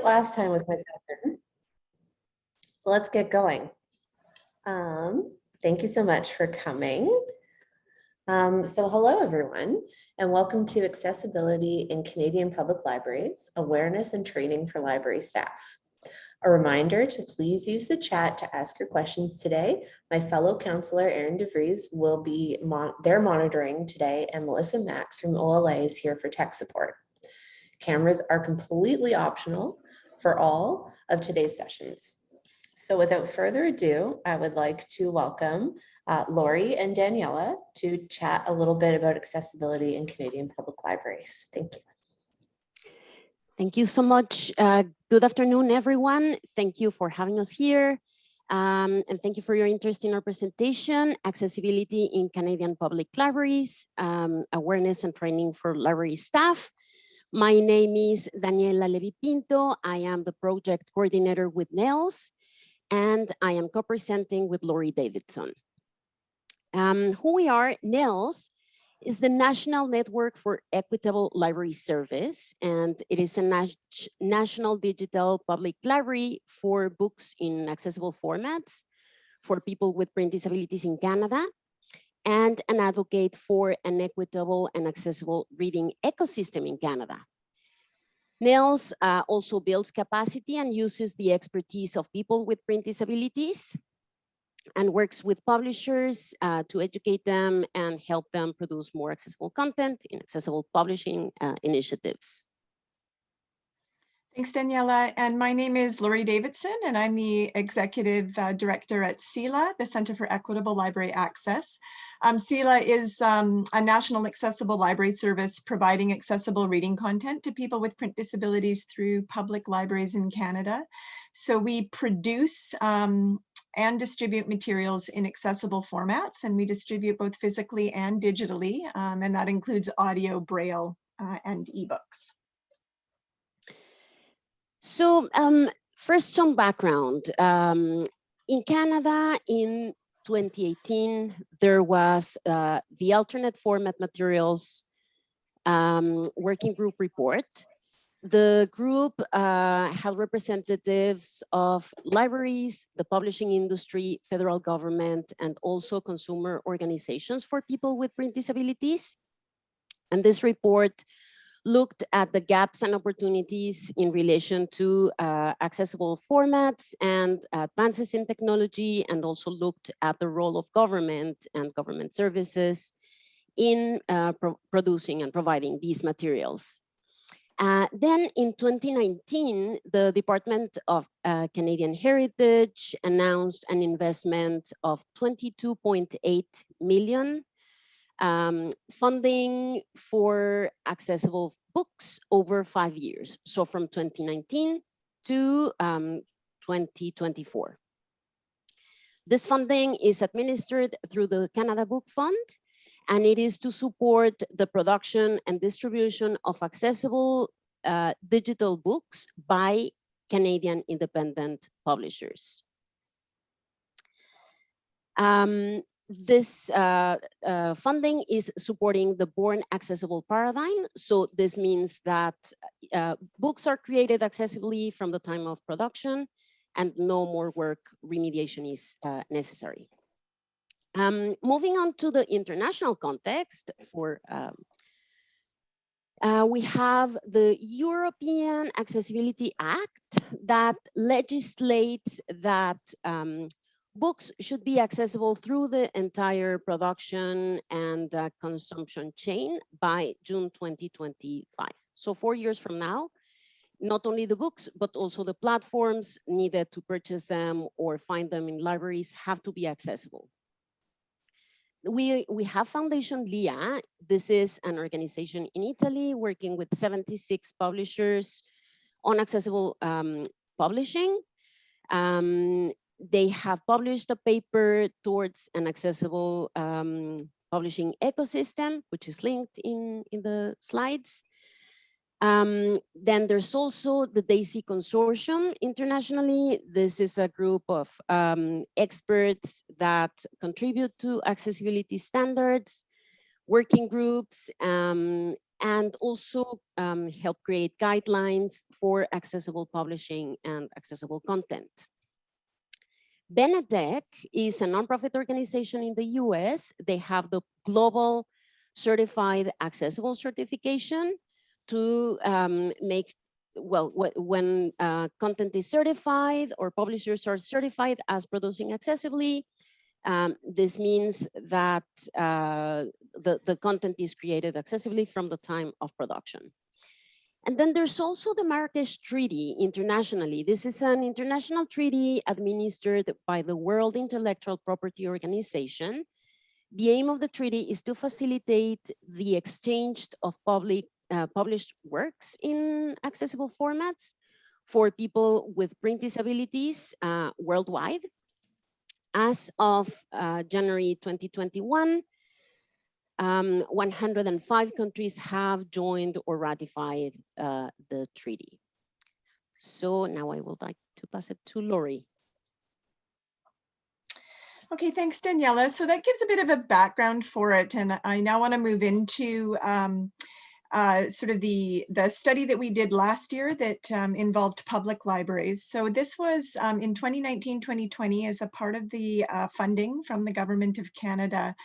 Last time with my session. So let's get going. Thank you so much for coming. So hello everyone, and welcome to Accessibility in Canadian Public Libraries, Awareness and Training for Library Staff. A reminder to please use the chat to ask your questions today. My fellow counselor, Erin DeVries, will be there monitoring today, and Melissa Max from OLA is here for tech support. Cameras are completely optional for all of today's sessions. So without further ado, I would like to welcome Lori and Daniela to chat a little bit about accessibility in Canadian public libraries. Thank you. Thank you so much. Good afternoon, everyone. Thank you for having us here. And thank you for your interest in our presentation, Accessibility in Canadian Public Libraries, Awareness and Training for Library Staff. My name is Daniela Levy-Pinto. I am the project coordinator with NNELS, and I am co-presenting with Lori Davidson. Who we are, NNELS is the National Network for Equitable Library Service, and it is a national digital public library for books in accessible formats for people with print disabilities in Canada, and an advocate for an equitable and accessible reading ecosystem in Canada. NNELS also builds capacity and uses the expertise of people with print disabilities and works with publishers to educate them and help them produce more accessible content in accessible publishing initiatives. Thanks, Daniela. And my name is Lori Davidson, and I'm the Executive Director at CELA, the Center for Equitable Library Access. CELA is a national accessible library service providing accessible reading content to people with print disabilities through public libraries in Canada. So we produce and distribute materials in accessible formats, and we distribute both physically and digitally, and that includes audio, braille, and ebooks. So first, some background. In Canada, in 2018, there was the alternate format materials working group report. The group had representatives of libraries, the publishing industry, federal government, and also consumer organizations for people with print disabilities. And this report looked at the gaps and opportunities in relation to accessible formats and advances in technology, and also looked at the role of government and government services in producing and providing these materials. Then in 2019, the Department of Canadian Heritage announced an investment of 22.8 million funding for accessible books over 5 years. So from 2019 to 2024. This funding is administered through the Canada Book Fund, and it is to support the production and distribution of accessible digital books by Canadian independent publishers. This funding is supporting the Born Accessible paradigm. So this means that books are created accessibly from the time of production, and no more work remediation is necessary. Moving on to the international context, we have the European Accessibility Act that legislates that books should be accessible through the entire production and consumption chain by June 2025. So 4 years from now, not only the books, but also the platforms needed to purchase them or find them in libraries have to be accessible. We have Foundation LIA. This is an organization in Italy working with 76 publishers on accessible publishing. They have published a paper towards an accessible publishing ecosystem, which is linked in the slides. Then there's also the DAISY Consortium internationally. This is a group of experts that contribute to accessibility standards, working groups, and also help create guidelines for accessible publishing and accessible content. Benedec is a nonprofit organization in the US. They have the Global Certified Accessible Certification to make, well, when content is certified or publishers are certified as producing accessibly, this means that the content is created accessibly from the time of production. And then there's also the Marrakesh Treaty internationally. This is an international treaty administered by the World Intellectual Property Organization. The aim of the treaty is to facilitate the exchange of published works in accessible formats for people with print disabilities worldwide. As of January 2021, 105 countries have joined or ratified the treaty. So now I would like to pass it to Lori. Okay, thanks, Daniela. So that gives a bit of a background for it. And I now want to move into sort of the study that we did last year that involved public libraries. So this was in 2019-2020 as a part of the funding from the Government of Canada.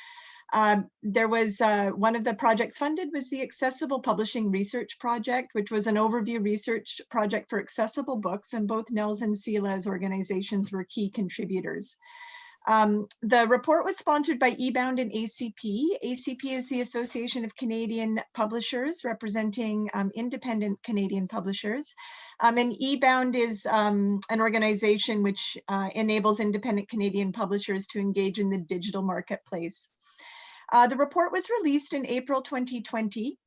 There was one of the projects funded was the Accessible Publishing Research Project, which was an overview research project for accessible books, and both NNELS and CELA as organizations were key contributors. The report was sponsored by eBound and ACP. ACP is the Association of Canadian Publishers, representing independent Canadian publishers. And eBound is an organization which enables independent Canadian publishers to engage in the digital marketplace. The report was released in April 2020.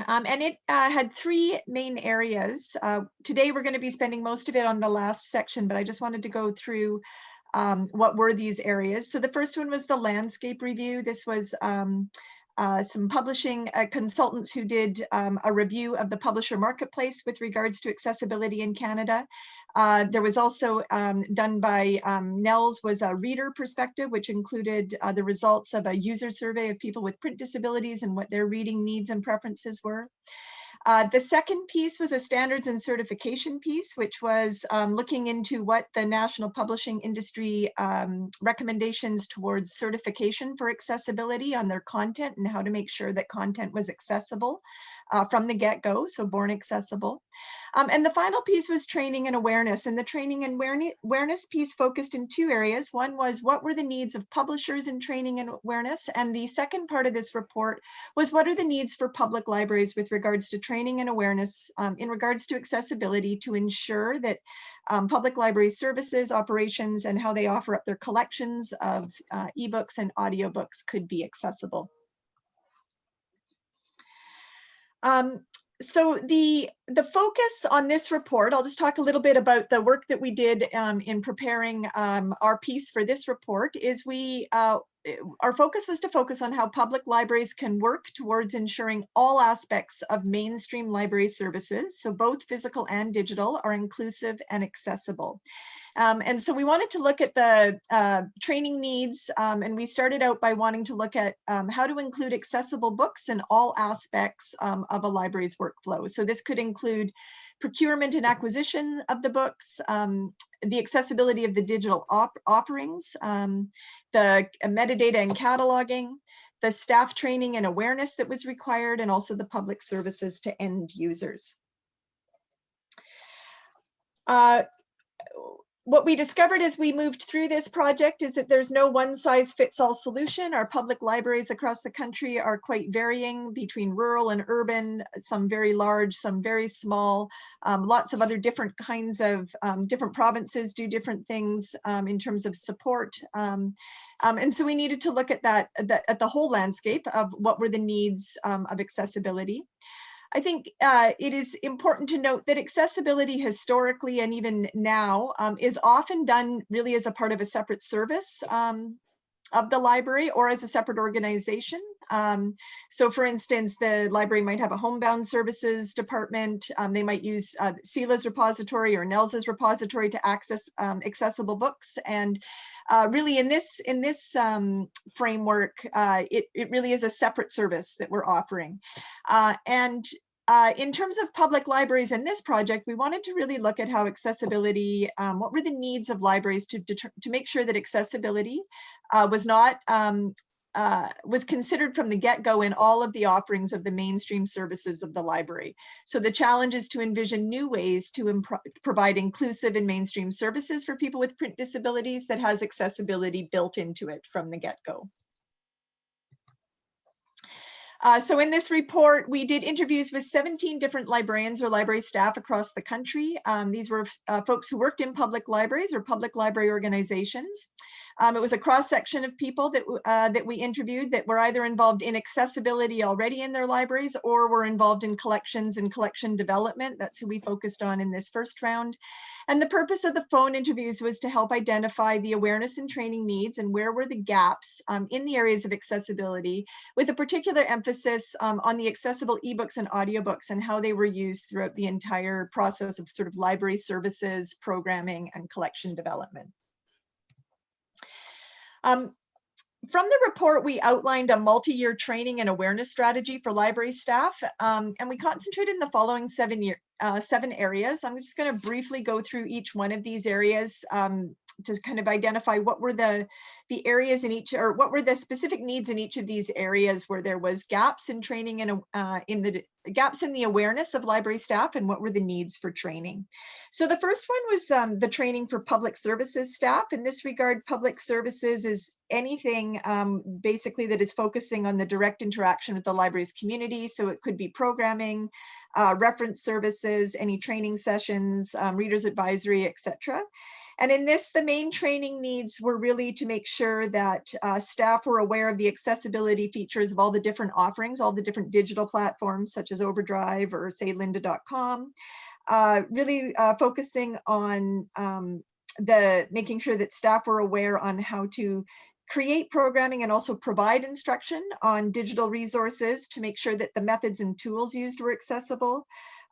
And it had three main areas. Today, we're going to be spending most of it on the last section, but I just wanted to go through what were these areas. So the first one was the landscape review. This was some publishing consultants who did a review of the publisher marketplace with regards to accessibility in Canada. There was also done by NNELS was a reader perspective, which included the results of a user survey of people with print disabilities and what their reading needs and preferences were. The second piece was a standards and certification piece, which was looking into what the national publishing industry recommendations towards certification for accessibility on their content and how to make sure that content was accessible from the get-go, so born accessible. And the final piece was training and awareness. And the training and awareness piece focused in two areas. One was what were the needs of publishers in training and awareness? And the second part of this report was what are the needs for public libraries with regards to training and awareness in regards to accessibility to ensure that public library services, operations, and how they offer up their collections of ebooks and audiobooks could be accessible. So the focus on this report, I'll just talk a little bit about the work that we did in preparing our piece for this report, is our focus was to focus on how public libraries can work towards ensuring all aspects of mainstream library services, so both physical and digital, are inclusive and accessible. And so we wanted to look at the training needs, and we started out by wanting to look at how to include accessible books in all aspects of a library's workflow. So this could include procurement and acquisition of the books, the accessibility of the digital offerings, the metadata and cataloging, the staff training and awareness that was required, and also the public services to end users. What we discovered as we moved through this project is that there's no one-size-fits-all solution. Our public libraries across the country are quite varying between rural and urban, some very large, some very small, lots of other different kinds of different provinces do different things in terms of support. And so we needed to look at that, at the whole landscape of what were the needs of accessibility. I think it is important to note that accessibility historically and even now is often done really as a part of a separate service. the library or as a separate organization. So for instance, the library might have a homebound services department. They might use CELA's repository or NNELS' repository to access accessible books. And really in this framework, it really is a separate service that we're offering. In terms of public libraries in this project, we wanted to really look at how accessibility, what were the needs of libraries to make sure that accessibility was considered from the get-go in all of the offerings of the mainstream services of the library. So the challenge is to envision new ways to provide inclusive and mainstream services for people with print disabilities that has accessibility built into it from the get-go. So in this report, we did interviews with 17 different librarians or library staff across the country. These were folks who worked in public libraries or public library organizations. It was a cross-section of people that we interviewed that were either involved in accessibility already in their libraries or were involved in collections and collection development. That's who we focused on in this first round. And the purpose of the phone interviews was to help identify the awareness and training needs and where were the gaps in the areas of accessibility, with a particular emphasis on the accessible ebooks and audiobooks and how they were used throughout the entire process of sort of library services, programming, and collection development. From the report, we outlined a multi-year training and awareness strategy for library staff, and we concentrated in the following 7 areas. I'm just going to briefly go through each one of these areas to kind of identify what were the areas in each, or what were the specific needs in each of these areas where there was gaps in training and gaps in the awareness of library staff, and what were the needs for training. So the first one was the training for public services staff. In this regard, public services is anything basically that is focusing on the direct interaction with the library's community. So it could be programming, reference services, any training sessions, readers advisory, etc. And in this, the main training needs were really to make sure that staff were aware of the accessibility features of all the different offerings, all the different digital platforms such as Overdrive or say lynda.com, really focusing on making sure that staff were aware on how to create programming and also provide instruction on digital resources to make sure that the methods and tools used were accessible.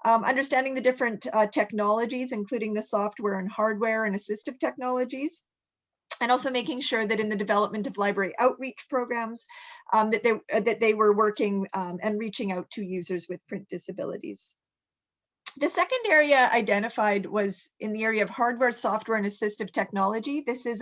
Understanding the different technologies, including the software and hardware and assistive technologies, and also making sure that in the development of library outreach programs, that they were working and reaching out to users with print disabilities. The second area identified was in the area of hardware, software, and assistive technology. This is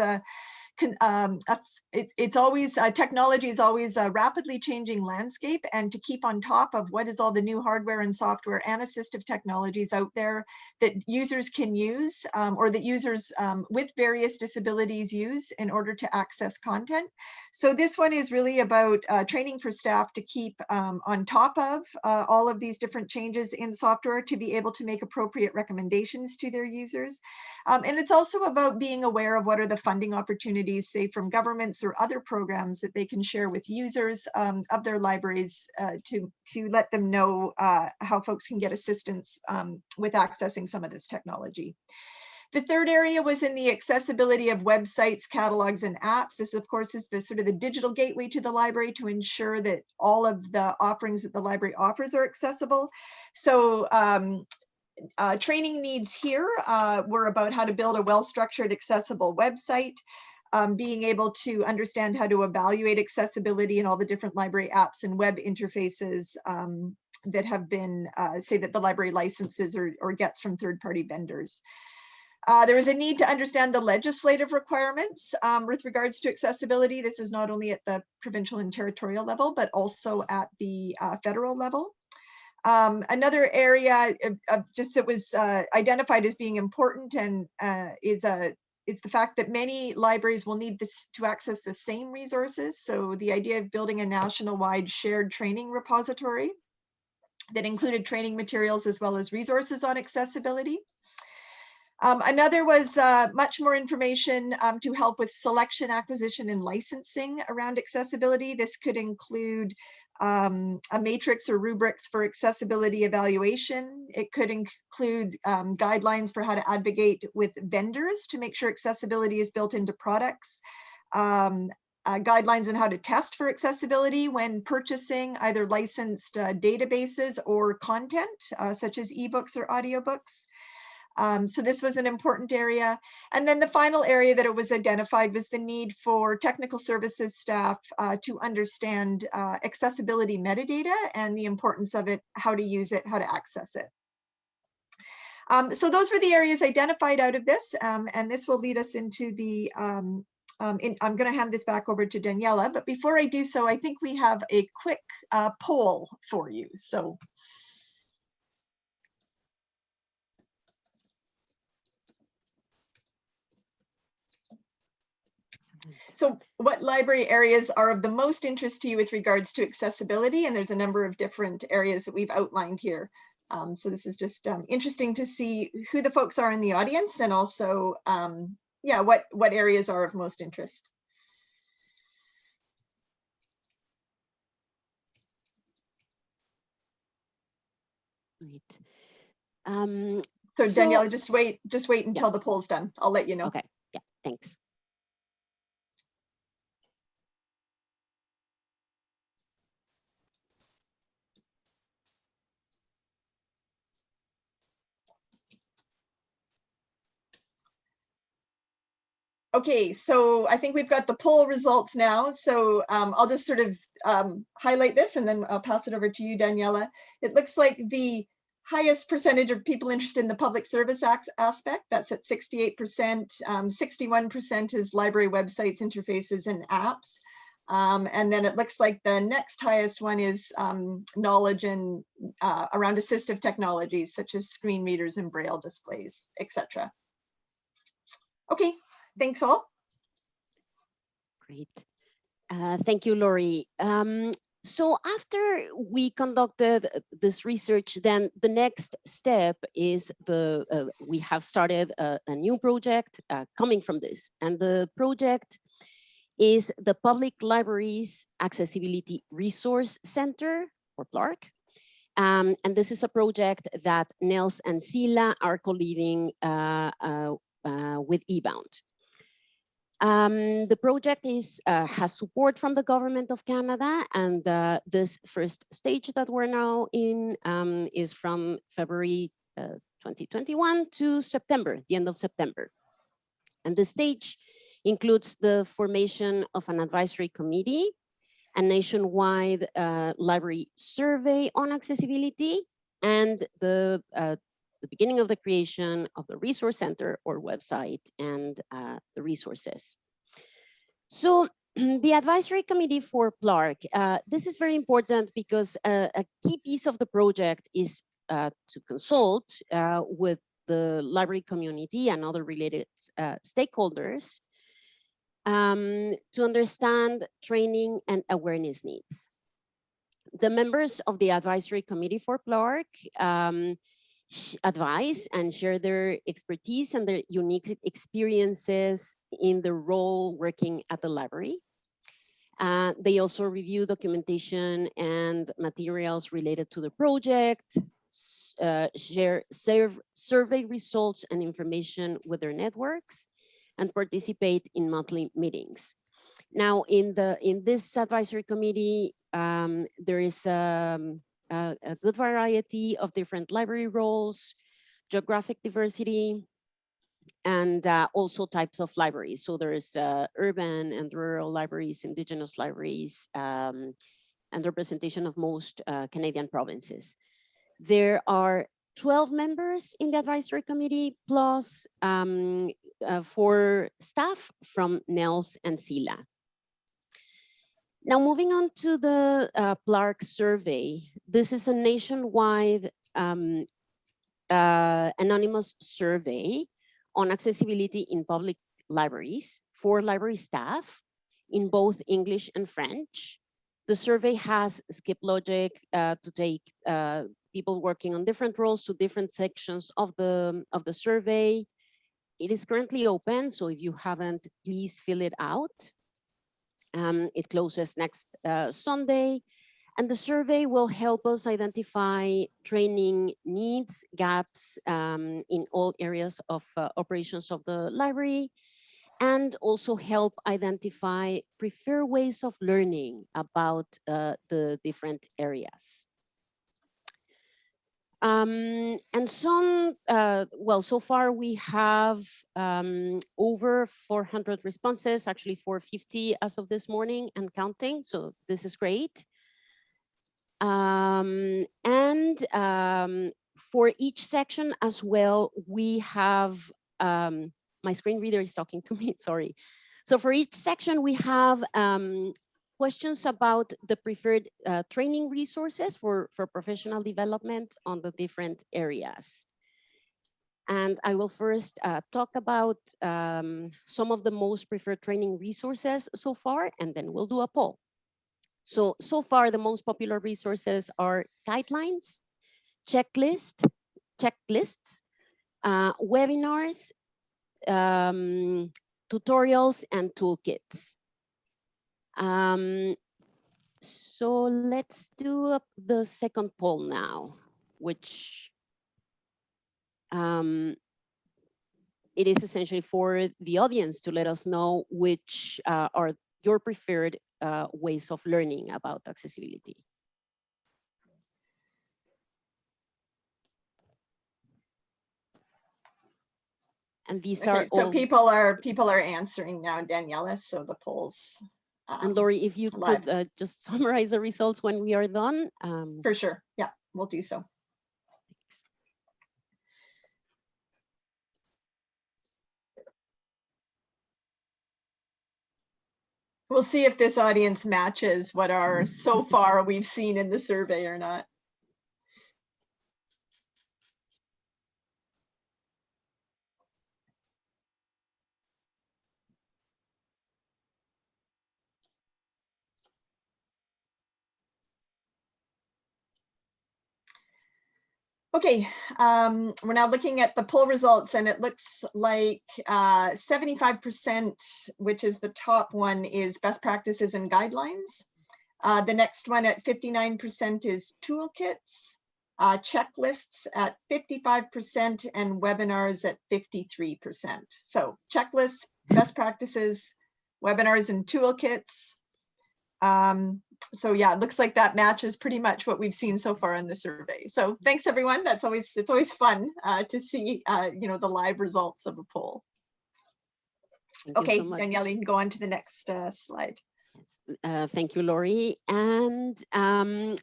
technology is always a rapidly changing landscape, and to keep on top of what is all the new hardware and software and assistive technologies out there that users can use or that users with various disabilities use in order to access content. So this one is really about training for staff to keep on top of all of these different changes in software to be able to make appropriate recommendations to their users. And it's also about being aware of what are the funding opportunities, say from governments or other programs that they can share with users of their libraries to let them know how folks can get assistance with accessing some of this technology. The third area was in the accessibility of websites, catalogs, and apps. This, of course, is the sort of the digital gateway to the library to ensure that all of the offerings that the library offers are accessible. So training needs here were about how to build a well-structured, accessible website, being able to understand how to evaluate accessibility in all the different library apps and web interfaces that have been, say that the library licenses or gets from third-party vendors. There was a need to understand the legislative requirements with regards to accessibility. This is not only at the provincial and territorial level, but also at the federal level. Another area just that was identified as being important and is the fact that many libraries will need this to access the same resources. So the idea of building a national-wide shared training repository that included training materials as well as resources on accessibility. Another was much more information to help with selection, acquisition, and licensing around accessibility. This could include a matrix or rubrics for accessibility evaluation. It could include guidelines for how to advocate with vendors to make sure accessibility is built into products. guidelines on how to test for accessibility when purchasing either licensed databases or content, such as ebooks or audiobooks. So this was an important area. And then the final area that it was identified was the need for technical services staff to understand accessibility metadata and the importance of it, how to use it, how to access it. So those were the areas identified out of this, and this will lead us into the, I'm going to hand this back over to Daniela, but before I do so, I think we have a quick poll for you. So what library areas are of the most interest to you with regards to accessibility? And there's a number of different areas that we've outlined here. So this is just interesting to see who the folks are in the audience, and also, yeah, what areas are of most interest. Great. So Daniela, just wait until the poll's done. I'll let you know. Okay, yeah, thanks. Okay, so I think we've got the poll results now. So I'll just sort of highlight this and then I'll pass it over to you, Daniela. It looks like the highest percentage of people interested in the public service aspect, that's at 68%. 61% is library websites, interfaces, and apps. And then it looks like the next highest one is knowledge and around assistive technologies, such as screen readers and braille displays, etc. Okay. Thanks all. Great. Thank you, Lori. So after we conducted this research, then the next step is we have started a new project coming from this. And the project is the Public Libraries Accessibility Resource Center, or PLARC. And this is a project that NNELS and CELA are co-leading with eBound. The project has support from the government of Canada, and this first stage that we're now in is from February 2021 to September, the end of September. And the stage includes the formation of an advisory committee, a nationwide library survey on accessibility, and the beginning of the creation of the resource center or website and the resources. So the advisory committee for PLARC, this is very important because a key piece of the project is to consult with the library community and other related stakeholders to understand training and awareness needs. The members of the advisory committee for PLARC advise and share their expertise and their unique experiences in the role working at the library. They also review documentation and materials related to the project, share survey results and information with their networks, and participate in monthly meetings. Now, in this advisory committee, there is a good variety of different library roles, geographic diversity, and also types of libraries. So there's urban and rural libraries, indigenous libraries, and representation of most Canadian provinces. There are 12 members in the advisory committee, plus 4 staff from NNELS and CELA. Now, moving on to the PLARC survey, this is a nationwide anonymous survey on accessibility in public libraries for library staff in both English and French. The survey has skip logic to take people working on different roles to different sections of the survey. It is currently open, so if you haven't, please fill it out. It closes next Sunday, and the survey will help us identify training needs, gaps in all areas of operations of the library, and also help identify preferred ways of learning about the different areas. And some, well, so far we have over 400 responses, actually 450 as of this morning and counting, so this is great. For each section as well, we have, my screen reader is talking to me, sorry. So for each section, we have questions about the preferred training resources for professional development on the different areas. And I will first talk about some of the most preferred training resources so far, and then we'll do a poll. So far, the most popular resources are guidelines, checklists, webinars, tutorials, and toolkits. So let's do the second poll now, which it is essentially for the audience to let us know which are your preferred ways of learning about accessibility. And these Okay, are so all, people are answering now, Daniela. So the polls. and Lori, if you live. could just summarize the results when we are done. For sure, yeah, we'll do so. We'll see if this audience matches what are so far we've seen in the survey or not. Okay, we're now looking at the poll results, and it looks like 75%, which is the top one, is best practices and guidelines. The next one at 59% is toolkits, checklists at 55%, and webinars at 53%. So checklists, best practices, webinars, and toolkits. So yeah, it looks like that matches pretty much what we've seen so far in the survey. So thanks everyone. It's always fun to see you know, the live results of a poll. Okay, so Daniela, you can go on to the next slide. Thank you, Lori. And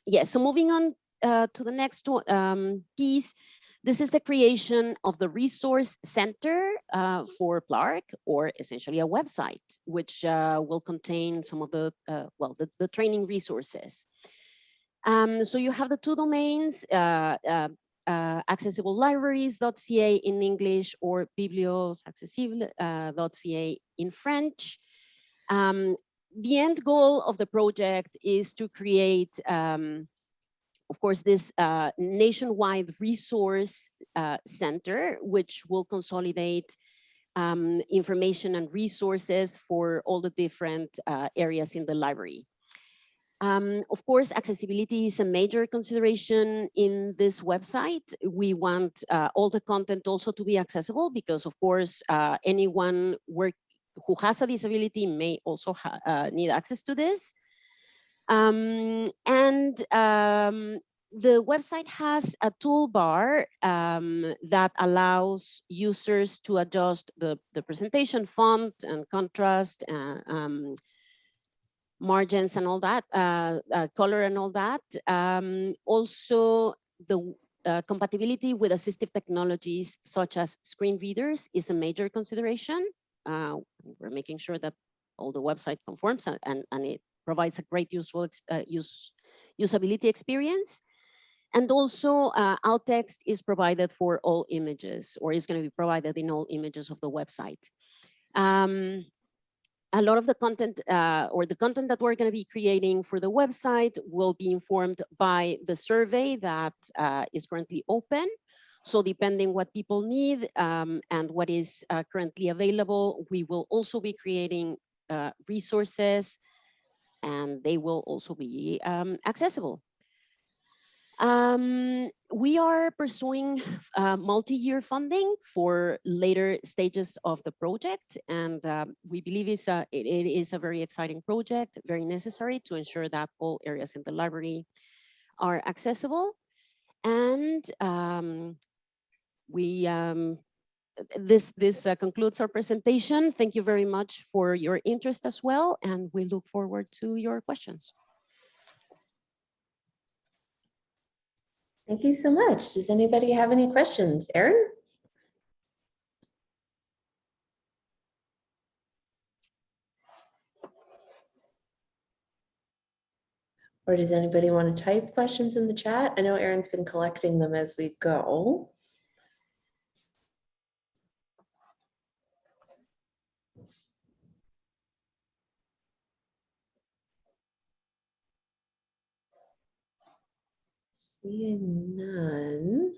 yeah, so moving on to the next piece, this is the creation of the resource center for PLARC, or essentially a website, which will contain some of the, well, the training resources. So you have the two domains, accessiblelibraries.ca in English or bibliosaccessible.ca in French. The end goal of the project is to create, of course, this nationwide resource center, which will consolidate information and resources for all the different areas in the library. Of course, accessibility is a major consideration in this website. We want all the content also to be accessible because, of course, anyone who has a disability may also need access to this. The website has a toolbar that allows users to adjust the presentation font and contrast, margins and all that, color and all that. Also, the compatibility with assistive technologies such as screen readers is a major consideration. We're making sure that all the website conforms and it provides a great usability experience. And also alt text is provided for all images, or is going to be provided in all images of the website. A lot of the content or the content that we're going to be creating for the website will be informed by the survey that is currently open. So depending what people need and what is currently available, we will also be creating resources, and they will also be accessible. We are pursuing multi-year funding for later stages of the project, and we believe it is a very exciting project, very necessary to ensure that all areas in the library are accessible. And this concludes our presentation. Thank you very much for your interest as well, and we look forward to your questions. Thank you so much. Does anybody have any questions? Erin? Or does anybody want to type questions in the chat? I know Erin's been collecting them as we go. Seeing none,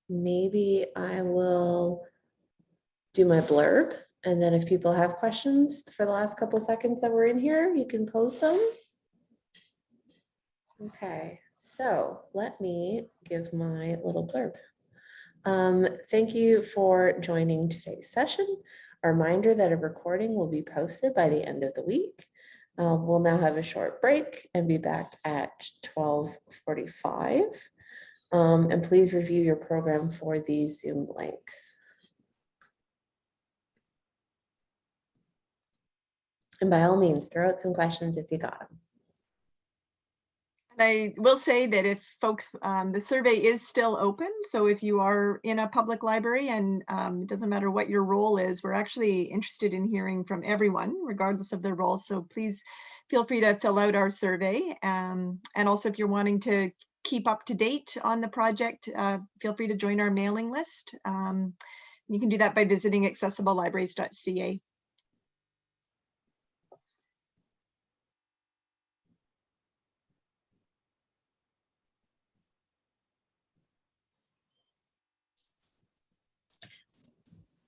maybe I will do my blurb, and then if people have questions for the last couple of seconds that we're in here, you can pose them. Okay, so let me give my little blurb. Thank you for joining today's session. A reminder that a recording will be posted by the end of the week. We'll now have a short break and be back at 12:45. And please review your program for these Zoom links. And by all means, throw out some questions if you got them. And I will say that if folks, the survey is still open. So if you are in a public library and it doesn't matter what your role is, we're actually interested in hearing from everyone, regardless of their role. So please feel free to fill out our survey. And also if you're wanting to keep up to date on the project, feel free to join our mailing list. You can do that by visiting accessiblelibraries.ca.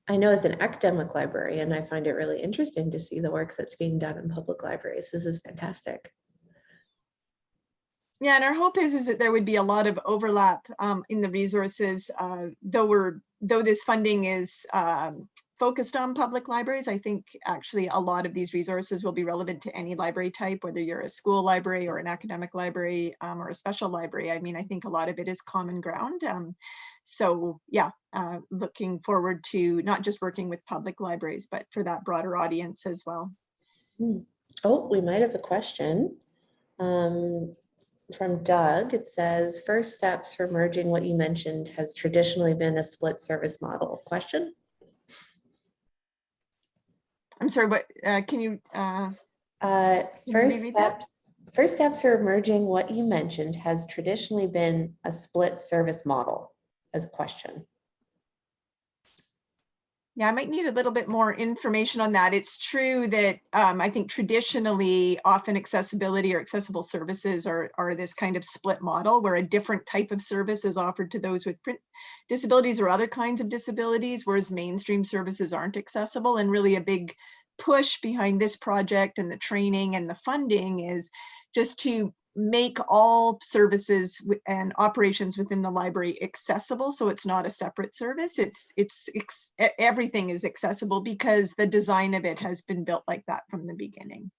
I know as an academic librarian, I find it really interesting to see the work that's being done in public libraries. This is fantastic. Yeah, and our hope is that there would be a lot of overlap in the resources, though this funding is focused on public libraries. I think actually a lot of these resources will be relevant to any library type, whether you're a school library or an academic library or a special library. I mean, I think a lot of it is common ground. So yeah, looking forward to not just working with public libraries, but for that broader audience as well. Oh, we might have a question. From Doug, it says, first steps for merging what you mentioned has traditionally been a split service model. Question? I'm sorry, but can you first steps for merging what you mentioned has traditionally been a split service model as a question. Yeah, I might need a little bit more information on that. It's true that I think traditionally, often accessibility or accessible services are this kind of split model where a different type of service is offered to those with print disabilities or other kinds of disabilities, whereas mainstream services aren't accessible. And really a big push behind this project and the training and the funding is just to make all services and operations within the library accessible, so it's not a separate service. Everything is accessible because the design of it has been built like that from the beginning.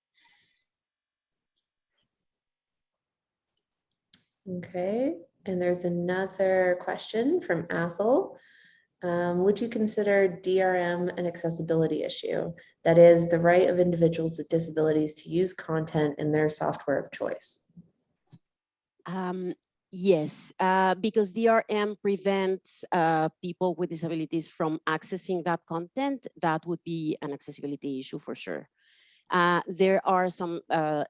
Okay, and there's another question from Athol. Would you consider DRM an accessibility issue? That is, the right of individuals with disabilities to use content in their software of choice? Yes, because DRM prevents people with disabilities from accessing that content. That would be an accessibility issue for sure. There are some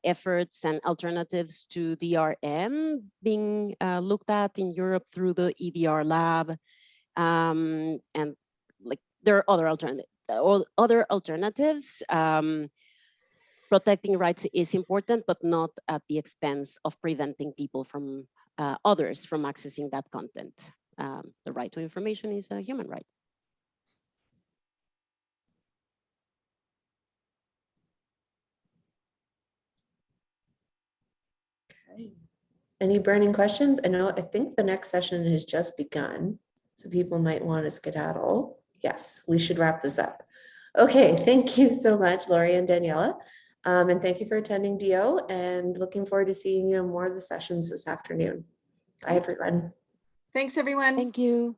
efforts and alternatives to DRM being looked at in Europe through the EDR lab. And like there are other alternatives. Protecting rights is important, but not at the expense of preventing people from others from accessing that content. The right to information is a human right. Okay. Any burning questions? I think the next session has just begun, so people might want to skedaddle. Yes, we should wrap this up. Okay, thank you so much, Lori and Daniela. And thank you for attending DO, and looking forward to seeing you in more of the sessions this afternoon. Bye, everyone. Thanks, everyone. Thank you.